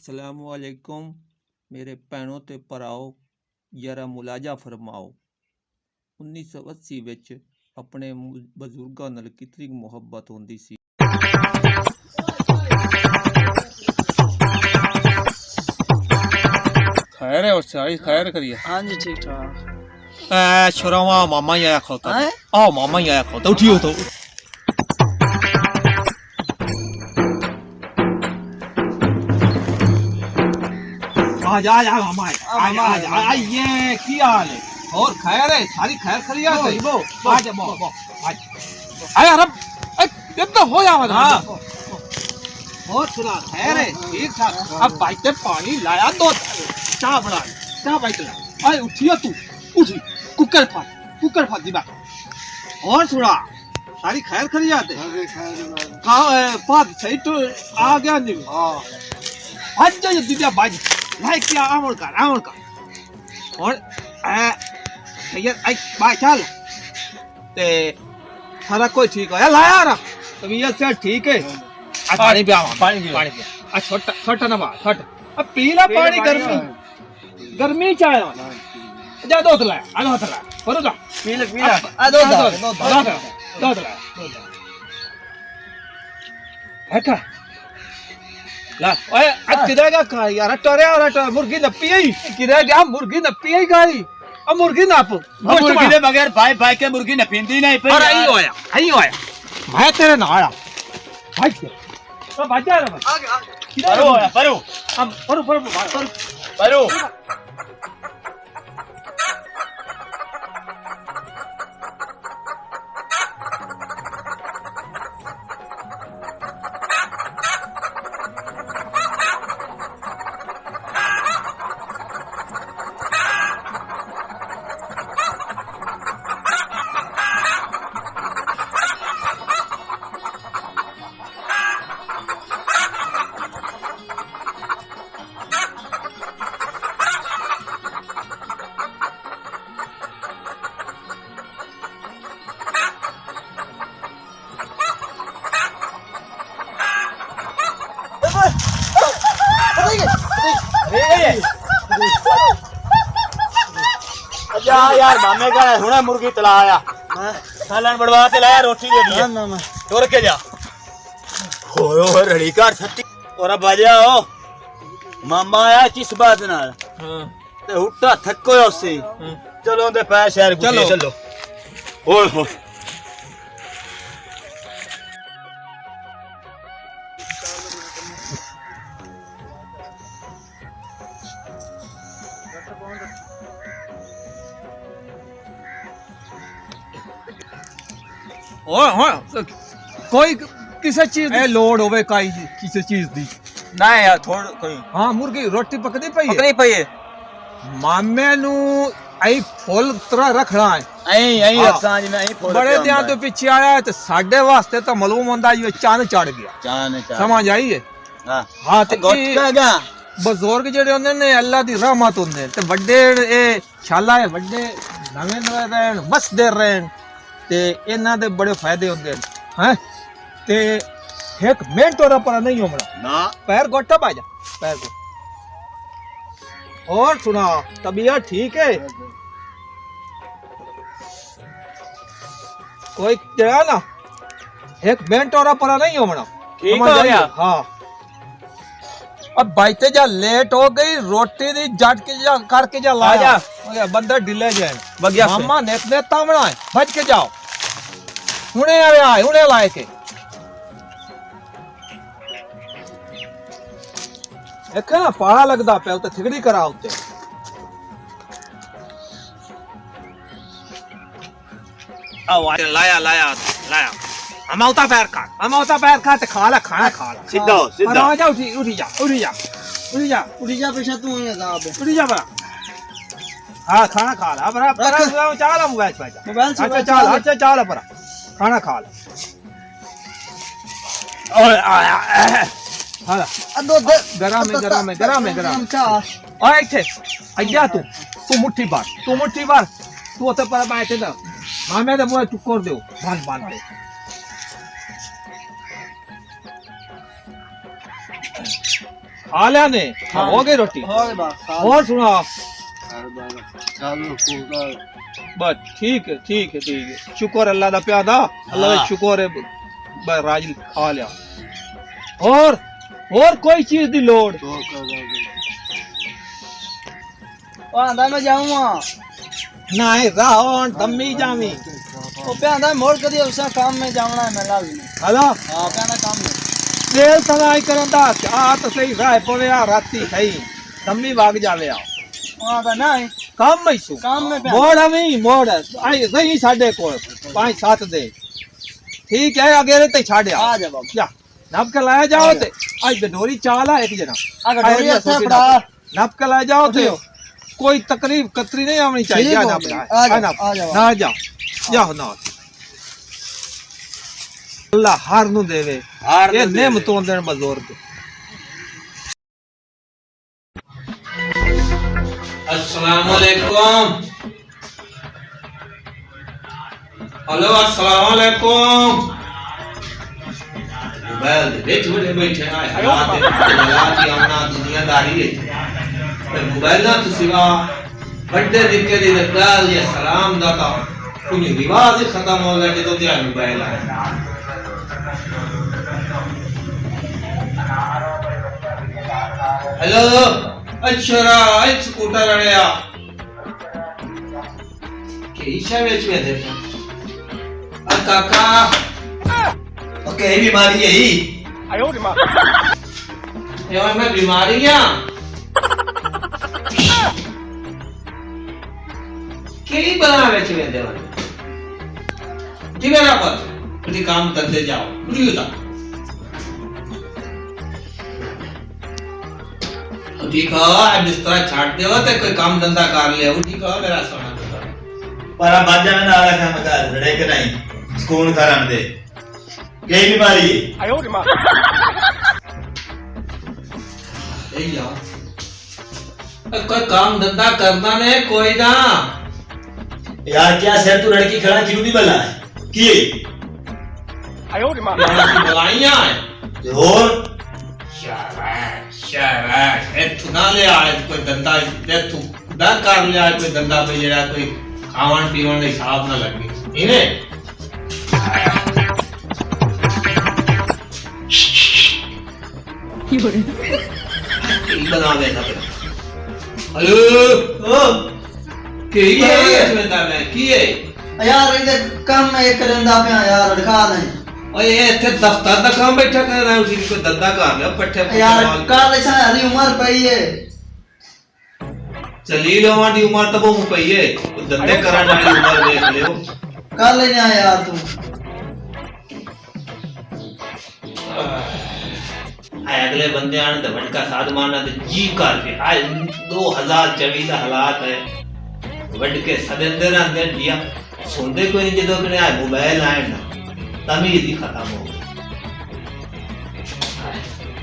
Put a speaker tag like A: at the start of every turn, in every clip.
A: असलामुअलैकुम मेरे भैनों ते भराओ जरा मुलाजा फरमाओ 1980 विच अपने बजुर्गां नाल कितनी मुहब्बत होंदी सी। खैर है और सारी खैर करिए।
B: हाँ जी ठीक ठाक।
A: छोरावा मामा ही आया खोता। आओ मामा ही आया खोता उठियो तो। आजा आजा मामा आजा ये की हाल है और खैर है सारी खैर खरिया है वो आजा बो आया रब कितना हो जा मत हां और सुना खैर है ठीक ठाक। अब भाई ते पानी लाया दो चाय बना चाय भाई ते आए उठियो तू उठी कुकर फाड़ दी बा और सुना सारी खैर खरिया है हां बात सही तो आ गया नहीं हां आज जा दीदिया बाज लाइक किया आमोल का और भैया आई बाय चल ते सारा कोई ठीक है लाया रहा तबीयत से ठीक है। पानी पिया छोटा ना बात छोटा अब पीला पानी गर्मी चाय जा दो लाया आ दो लाया करो जा पीला आ दो लाया है का ला ओए आज किधर का यार टोरे मुर्गी नपी आई किधर गया मुर्गी नपी आई गाई अब मुर्गी नप
C: मुर्गी के बगैर भाई के मुर्गी नपींदी नहीं पे
A: और आई होया मैं तेरे ना आया भाई तो बाजा रे
C: परो
A: हम
C: परो यार मामे का हुने मुर्गी तला आया सालन बड़वा ते लाया रोटी दे दी ना तोड़ के जा होयो रड़ी का छट्टी और बाजा हो मामा आया किस बात नाल ते हुट्टा थको उससे चलो दे पै शहर चलो ओए हो
A: कोई किसी चीज दी लोड होवे काई किसी चीज दी
C: ना यार थोड़ कोई
A: हां मुर्गी रोटी पकदी पई है मामे नु आई फुल तरह रखना है
C: आई सांझ में आई फुल
A: बड़े ध्यान तो पीछे आया है तो साडे वास्ते तो मालूम होंदा ये चांद चढ़ गया समझ आई है हां ते
C: गोटगा
A: बुजुर्ग जेडे होंदे ने अल्लाह दी रहमत होंदे ते बड़े ए शाला है बड़े नवे रहन बसदे रहन ते इन्हां दे बड़े फायदे होंदे हैं ते एक मिनट और पर नहीं होना
C: ना
A: पैर गोटा बाजा पैर को और सुना तबीयत ठीक है कोई क्या ना एक मिनट और पर नहीं होना
C: ठीक हो गया
A: हां अब बाइते जा लेट हो गई रोटी दी जट के जा करके जा लाया बंदर ढिले जाए
C: बगिया
A: मामा ने तामड़ा है बच के जाओ हुने आया हुने लाए के एक ना पाड़ा लगदा पे उते थिगड़ी करा उते आओ लाया हम औता पैर खा ते खा ला खाना खा ला
C: सीधा
A: आ जा उठी जा
B: पीछे तू है साहब
A: उठी जा बरा हां खाना खा ला बरा चाला मोबाइल से अच्छा चाल बरा खाना खा ला और आया हां दो गरम है ओए थे आया तू मुट्ठी बार तू ओते पर बैठे ना मामे दे मुंह चुक कर दो बांध दे खा लिया ने हो गई रोटी
B: और बात
A: और सुना
B: चालू पूरा
A: बस ठीक है ठीक है ठीक है शुक्र अल्लाह दा प्यादा अल्लाह दा शुक्र है बस राजी खा लिया और कोई चीज दी लोड़
B: तो आंदा मैं जाऊंगा
A: ना है राहों दम्मी जावी
B: ओ पे आंदा मोड़ कदी उसा काम में जावना है मैं लाजमी
A: हला
B: हां पे आंदा काम में
A: तेल सगाई करंदा आ तो सही राह पवे आ राती खाई दम्मी भाग जावे आ
B: आंदा नहीं
A: काम में सु
B: काम में पे
A: मोड़ हमी मोड़ आई सही साडे को 5-7 दे ठीक है अगेरे ते छाड़या
B: आ जा बाबा
A: जा नप के लाया जाओ ते आई बेडोरी चाला एक जना
B: अगर डोरी अच्छा पड़ा
A: नप के लाया जाओ ते कोई तकलीफ कतरी नहीं आनी चाहिए
B: ठीक
A: ना
B: हो गया। आ जाओ
A: ना जाओ जाओ ना अल्लाह हर नु देवे ये नेमतों देन बजोर दे अस्सलाम वालेकुम हेलो अस्सलाम वालेकुम मोबाइल बैठे बैठे आए हालात की आना दुनियादारी है मोबाइल ना तो सिवा बड़े दिक्के दी गाल या सलाम दाता कुछ रिवाज ही खत्म हो गया जो ते मोबाइल है हेलो अच्छा आज स्कूटर अड़या के ईशा बेच में दे काका
C: ओके ये बीमारी है ही
A: यार मैं बीमारियां केई बना बेच में दे ठीक है ना पर कुछ काम करते जाओ कुछ होता ठीक है बिस्तरा छाट दे तो कोई काम धंधा कर ले ठीक है मेरा सोना
C: पर अब बाजा में ना आ रहा काम कर लड़े के नहीं सुकून करन दे यही बीमारी है
A: ए यार कोई काम धंधा करना ने कोई ना
C: यार क्या सर तू लड़की खड़ा क्यों नहीं बना है किए
A: यार की बुलाइयां है
C: और
A: शाबाश ए तू ना ले आए कोई धंधा दे तू ना कर ले आए कोई धंधा पे जेड़ा कोई खावन पीवन दे हिसाब ना लगे इने बना देना हेलो
B: ओ
A: के ये इसमें दावे की है
B: यार इधर काम में एक करंदा पे यार दिखा नहीं
A: ओए ये थे दफ्तर दा काम बैठा कर रहा है उसी को धंधा कर ले पट्ठे
B: यार काल ऐसा हरी उम्र पई है
A: चली लो हमारी उम्र तब वो पई है तो धंधे करने वाली उम्र देख ले
B: काल लेने आया यार तुम
A: आए अगले बंदे आने तो भटका साध मारना तो जी करके आए 2024 का हालात है वड के सदेंदर अंदर दिया सुनते कोई नहीं जदों कने आए मोबाइल आए ना तमीज ही खत्म हो गई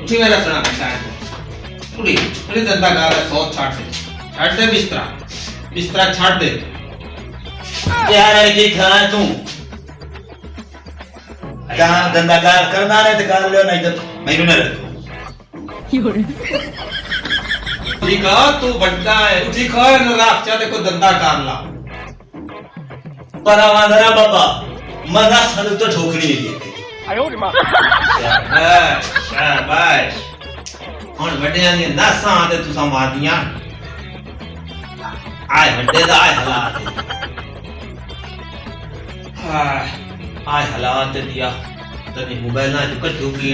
A: उठी मेरा सुना बेटा उड़ी उड़ी धंधा कर रहा 100 छाट दे बिस्तरा छाट दे
C: यार लड़की खड़ा तू कहाँ धंधा करना नहीं तो कर लो नहीं तो मैंने न रखो
A: ठीक है तू बड्डा है ठीक है न रात चाहते को धंधा कर ला
C: पर हमारा बाबा मना सालू तो ठोकरी है
A: शाबाश शाबाश हुन बड्डियां दी नासां ते तुसां मारदियां आए बड्डे दा आए हालात दिया तने मोबाइल ना जो कट्ठू की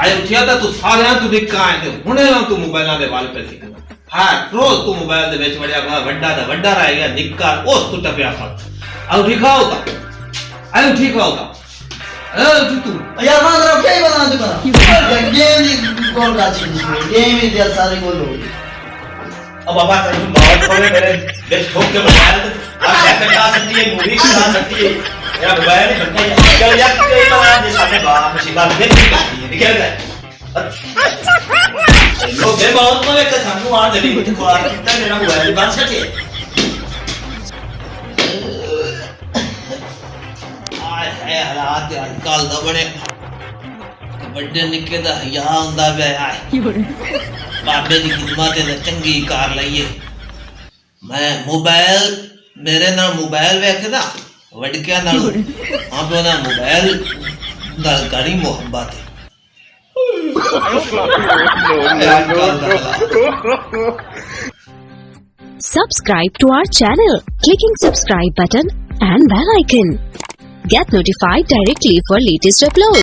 A: आए उठिया ता तू सारे तू निक्का है ते हुने ना तू मोबाइल दे वाल पे सिखना हां रोज तू मोबाइल दे विच वड़िया वड्डा दा वड्डा रह गया निक्का उस तू टपया खा आ उठी खाओ ता आए उठी खाओ ता ए तू
B: यार मां जरा क्या बना दे बना गेम ही कौन राजी गेम ही दिया सारे को लोग
C: अब बाबा तुम बहुत बड़े मेरे देश ठोक के मोबाइल आप क्या करना सकती है मूवी बना सकती है या मोबाइल नहीं बनता है चल यार कोई बना दे सामने बाप शिवा में निकल गए लोग दे बहुत में का सामने आ जल्दी को आ कितना मेरा मोबाइल बन सके आए है हालात आजकल दा बड़े
B: ਵੱਡੇ ਨਿੱਕੇ ਦਾ ਹਿਆ ਹੁੰਦਾ ਪਿਆ ਹੈ ਬਾਬੇ ਦੀ ਖਿਦਮਤ ਤੇ ਚੰਗੀ ਕਾਰ ਲਈਏ ਮੈਂ ਮੋਬਾਈਲ ਮੇਰੇ ਨਾਲ ਮੋਬਾਈਲ ਵੇਖਦਾ ਵਡਕਿਆ ਨਾਲ ਆਪੋ ਨਾਲ ਮੋਬਾਈਲ ਨਾਲ ਗਾੜੀ ਮੁਹੱਬਤ ਹੈ
D: Subscribe to our channel, clicking subscribe button and bell icon. Get notified directly for latest uploads.